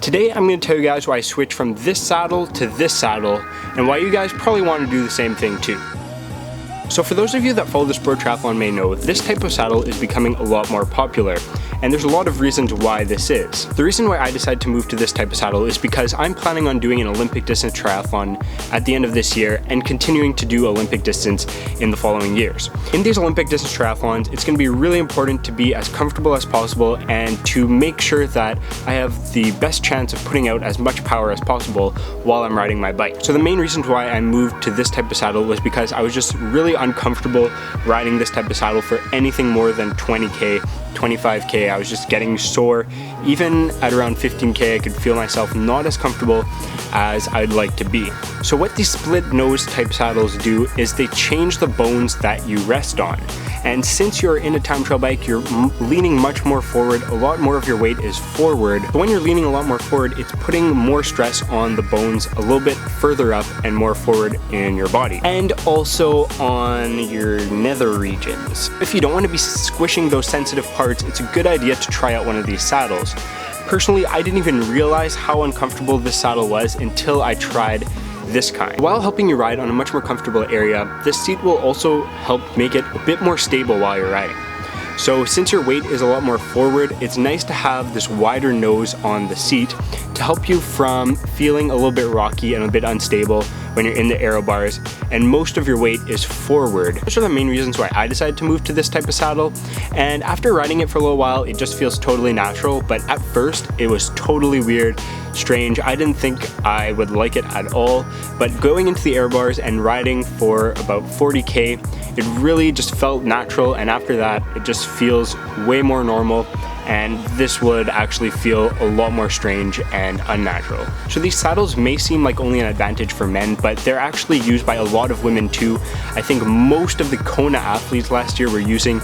Today I'm going to tell you guys why I switched from this saddle to this saddle and why you guys probably want to do the same thing too. So for those of you that follow the sport triathlon may know, this type of saddle is becoming a lot more popular, and there's a lot of reasons why this is. The reason why I decided to move to this type of saddle is because I'm planning on doing an Olympic distance triathlon at the end of this year and continuing to do Olympic distance in the following years. In these Olympic distance triathlons, it's going to be really important to be as comfortable as possible and to make sure that I have the best chance of putting out as much power as possible while I'm riding my bike. So the main reason why I moved to this type of saddle was because I was just really uncomfortable riding this type of saddle for anything more than 20k, 25k. I was just getting sore. Even at around 15k, I could feel myself not as comfortable as I'd like to be. So what these split nose type saddles do is they change the bones that you rest on. And since you're in a time trial bike, you're leaning much more forward. A lot more of your weight is forward. But when you're leaning a lot more forward, it's putting more stress on the bones a little bit further up and more forward in your body. And also on your nether regions. If you don't want to be squishing those sensitive parts, it's a good idea to try out one of these saddles. Personally, I didn't even realize how uncomfortable this saddle was until I tried this kind. While helping you ride on a much more comfortable area, this seat will also help make it a bit more stable while you're riding. So since your weight is a lot more forward, it's nice to have this wider nose on the seat to help you from feeling a little bit rocky and a bit unstable when you're in the aero bars, and most of your weight is forward. Those are the main reasons why I decided to move to this type of saddle, and after riding it for a little while, it just feels totally natural, but at first it was totally weird, strange. I didn't think I would like it at all, but going into the aero bars and riding for about 40k, it really just felt natural, and after that, it just feels way more normal, and this would actually feel a lot more strange and unnatural. So these saddles may seem like only an advantage for men, but they're actually used by a lot of women too. I think most of the Kona athletes last year were using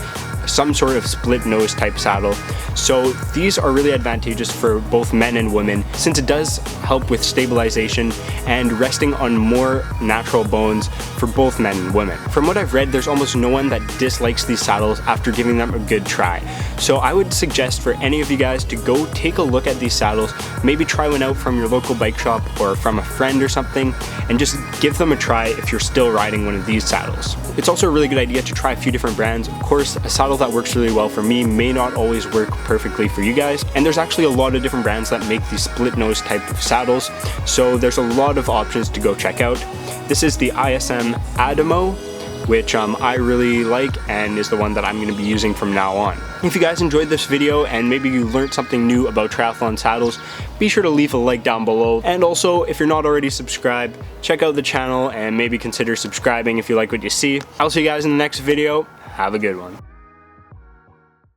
some sort of split nose type saddle. So these are really advantageous for both men and women since it does help with stabilization and resting on more natural bones for both men and women. From what I've read, there's almost no one that dislikes these saddles after giving them a good try. So I would suggest for any of you guys to go take a look at these saddles, maybe try one out from your local bike shop or from a friend or something, and just give them a try if you're still riding one of these saddles. It's also a really good idea to try a few different brands. Of course, a saddle that works really well for me may not always work perfectly for you guys, and there's actually a lot of different brands that make these split nose type of saddles, so there's a lot of options to go check out. This is the ISM Adamo, which I really like and is the one that I'm going to be using from now on. If you guys enjoyed this video and maybe you learned something new about triathlon saddles, be sure to leave a like down below. And also, if you're not already subscribed, check out the channel and maybe consider subscribing if you like what you see. I'll see you guys in the next video. Have a good one.